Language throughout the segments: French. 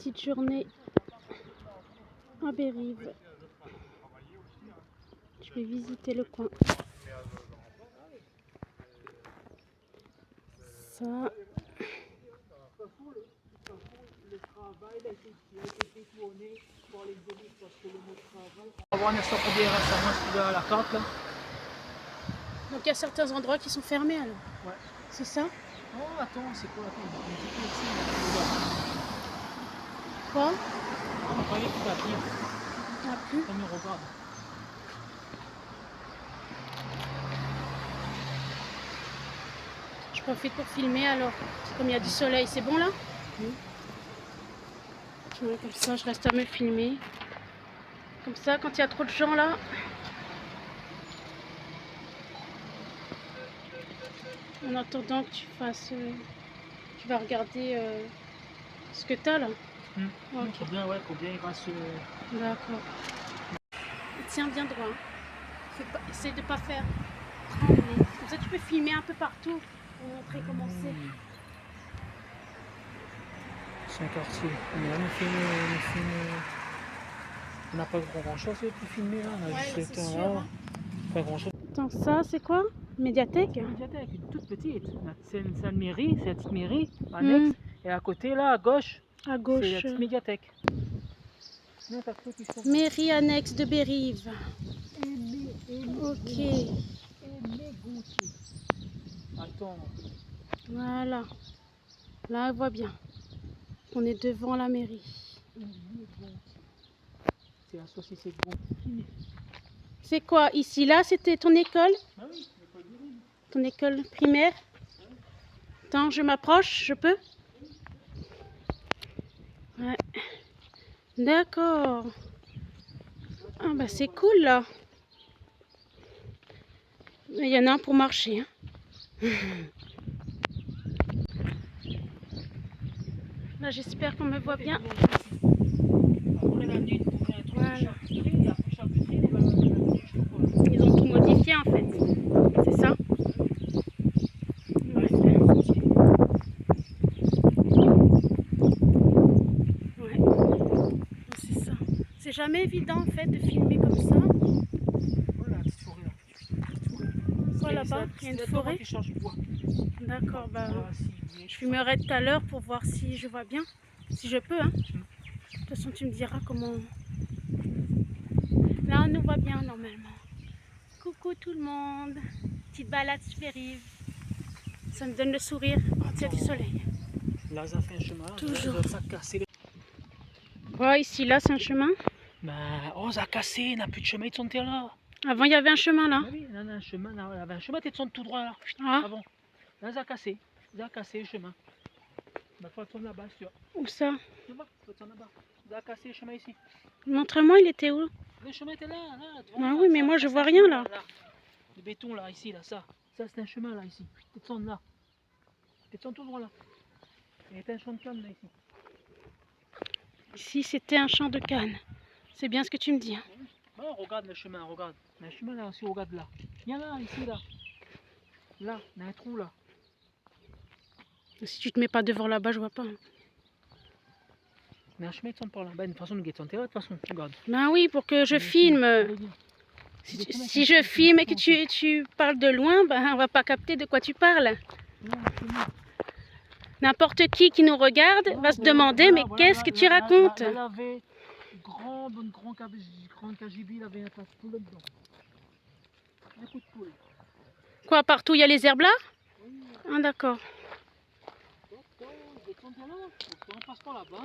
petite journée à Bérive. Je vais visiter le coin. Ça. On va voir un stop récemment sur la carte là. Donc il y a certains endroits qui sont fermés alors. Ouais. C'est ça? Oh attends, c'est quoi? Attends, Quoi? on va parler tout à pied. Il n'y en a plus. On me regarde. Je profite pour filmer alors. Comme il y a du soleil, c'est bon là? Oui. Ouais, comme ça, je reste à me filmer. Comme ça, quand il y a trop de gens là. En attendant que tu fasses. Tu vas regarder ce que tu as là. Okay. Combien il reste. D'accord. Tiens bien droit. Hein. Essaye de ne pas faire trembler. Comme ça, tu peux filmer un peu partout pour montrer comment c'est. C'est un quartier. On n'a pas grand chose pour filmer là. On a juste c'est sûr, là. hein. Pas grand chose. Attends, ça c'est quoi? Médiathèque? Une médiathèque, une toute petite. C'est une mairie, c'est la petite mairie annexe. Et à côté là, à gauche, à gauche. c'est la petite médiathèque. Mairie annexe de Bérive. Ok. Attends. Voilà. Là, on voit bien. On est devant la mairie. C'est la société bon. C'est quoi ici? Là, c'était ton école? Ah oui, ton école primaire? Attends, je m'approche, je peux? Ouais. D'accord. Ah bah c'est cool là. Il y en a un pour marcher. Hein. Là, j'espère qu'on me voit bien. Voilà. Ils ont tout modifié en fait. C'est ça? Ouais. Ouais. C'est ça. C'est jamais évident en fait de filmer comme ça. Voilà la petite forêt là. Quoi là-bas? Il y a une forêt? D'accord, bah je filmerai tout à l'heure pour voir si je vois bien. Si je peux, hein. De toute façon, tu me diras comment. Là, on nous voit bien normalement. Coucou tout le monde. Petite balade sur Bérive. Ça me donne le sourire quand il y a du soleil. Là, ça fait un chemin. Toujours. Ça a cassé. Quoi, ici, là, c'est un chemin? Bah, oh, ça a cassé. Il n'y a plus de chemin. Ils sont là. Avant, il y avait un chemin là. Ah oui, là, il y a un chemin. Là, il y avait un chemin. Tu es tout droit là. Ah. Avant. Là, ça a cassé. Ça a cassé le chemin. Il faut tourner là-bas, tu vois. Où ça? Tu vois, il faut tourner là-bas. Ça a cassé le chemin ici. Montre-moi, il était où? Le chemin était là, devant. Ah là, oui, mais ça, moi, ça, je ça, vois rien là. Le béton là, ici, là, ça. Ça, c'est un chemin là, ici. Tu descends là. Tu descends tout droit là. Il y a un champ de canne là, ici. Ici, c'était un champ de canne. C'est bien ce que tu me dis. Hein. Oh, regarde le chemin, regarde. Il y a un chemin là aussi, regarde là. Viens là, ici, là. Là, il y a un trou là. Si tu te mets pas devant là-bas, je vois pas. Hein. Mais un chemin qui par là. Ben, de toute façon, nous guettons là, de toute façon, regarde. Ben oui, pour que je filme. Si je filme et que tu parles de loin, ben on va pas capter de quoi tu parles. N'importe qui nous regarde va se demander, mais qu'est-ce que tu racontes? Elle avait une grande KGB, il avait un tas de poules dedans. Un coup de poule. Quoi, partout il y a les herbes là? Oui. Ah d'accord. On passe par là-bas.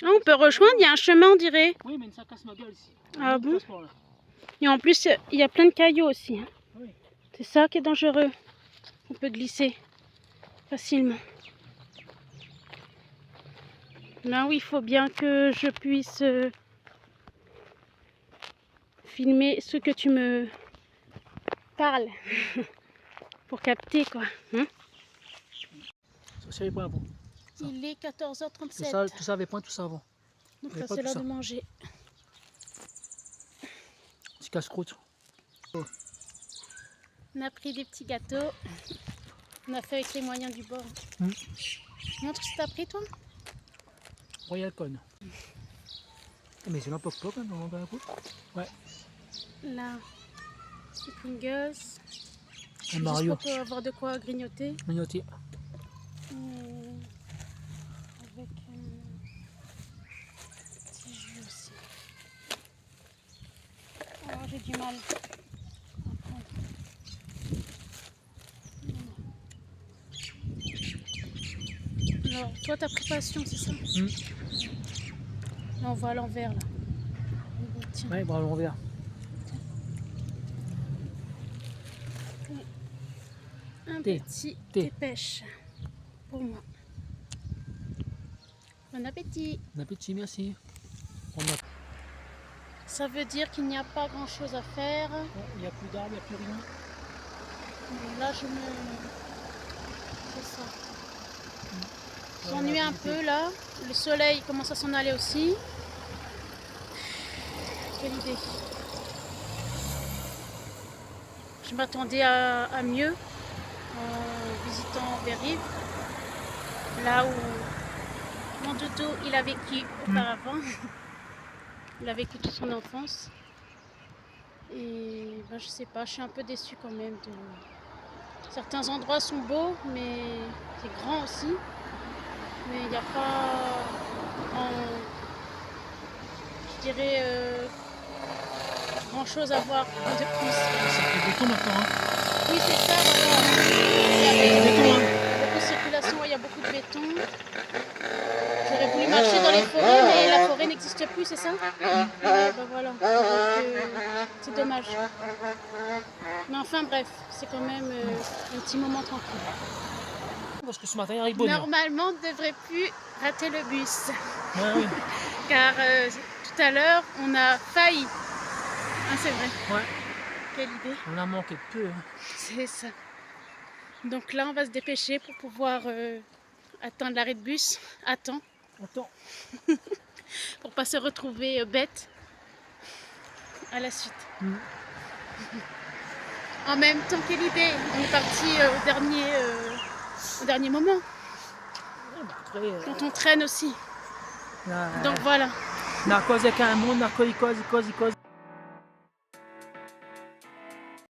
Ah, on peut rejoindre, il y a un chemin on dirait. Oui, mais ça casse ma gueule ici. Ah bon? Et en plus, il y a plein de cailloux aussi. Hein. Oui. C'est ça qui est dangereux. On peut glisser facilement. Là oui, il faut bien que je puisse filmer ce que tu me parles. Pour capter quoi. Hein? Ça, il avant. Il est 14h37. Tout ça avait point, tout ça avant. Donc là c'est l'heure de manger. Petit casse-croûte. Oh. On a pris des petits gâteaux. On a fait avec les moyens du bord. Montre ce que tu as pris toi. Royal Con. Mais c'est un poc-poc, hein, dans un coup. Ouais. Là, les Pringles. Un Mario. Juste pour avoir de quoi grignoter. Grignoter. Avec un petit jus aussi. Oh, j'ai du mal à prendre. Alors, toi, ta préparation, c'est ça? Là, on va à l'envers, là. Tiens. Ouais, bras à l'envers. Un Thé. petit Thé. thé pêche pour moi. Bon appétit. Bon appétit, merci. Ça veut dire qu'il n'y a pas grand chose à faire. Il n'y a plus d'arbres, il n'y a plus rien. Là, je me... C'est ça. Je m'ennuie un peu là. Le soleil commence à s'en aller aussi. Quelle idée. Je m'attendais à mieux en visitant Bérive. Là où mon dodo il a vécu auparavant. Il a vécu toute son enfance. Et ben, je sais pas, je suis un peu déçue quand même. Certains endroits sont beaux, mais c'est grand aussi. Mais il n'y a pas, je dirais, grand chose à voir de plus. C'est du béton maintenant. Hein. Oui, c'est ça, voilà. Il y a beaucoup de circulation, il y a beaucoup de béton. J'aurais voulu marcher dans les forêts, mais la forêt n'existe plus, c'est ça? Ben voilà. Donc, c'est dommage. Mais enfin, bref, c'est quand même un petit moment tranquille. Parce que ce matin, il arrive bonne. Normalement, on ne devrait plus rater le bus. Ouais, oui. Car tout à l'heure, on a failli. Ah, c'est vrai. Ouais. Quelle idée. On a manqué de peu. Hein. C'est ça. Donc là, on va se dépêcher pour pouvoir atteindre l'arrêt de bus à temps. Attends. Pour pas se retrouver bête à la suite. En même temps, quelle idée. On est parti au dernier moment. Ouais, bah après, Quand on traîne aussi. là, Donc voilà. narcose avec un monde, narcose, il cause.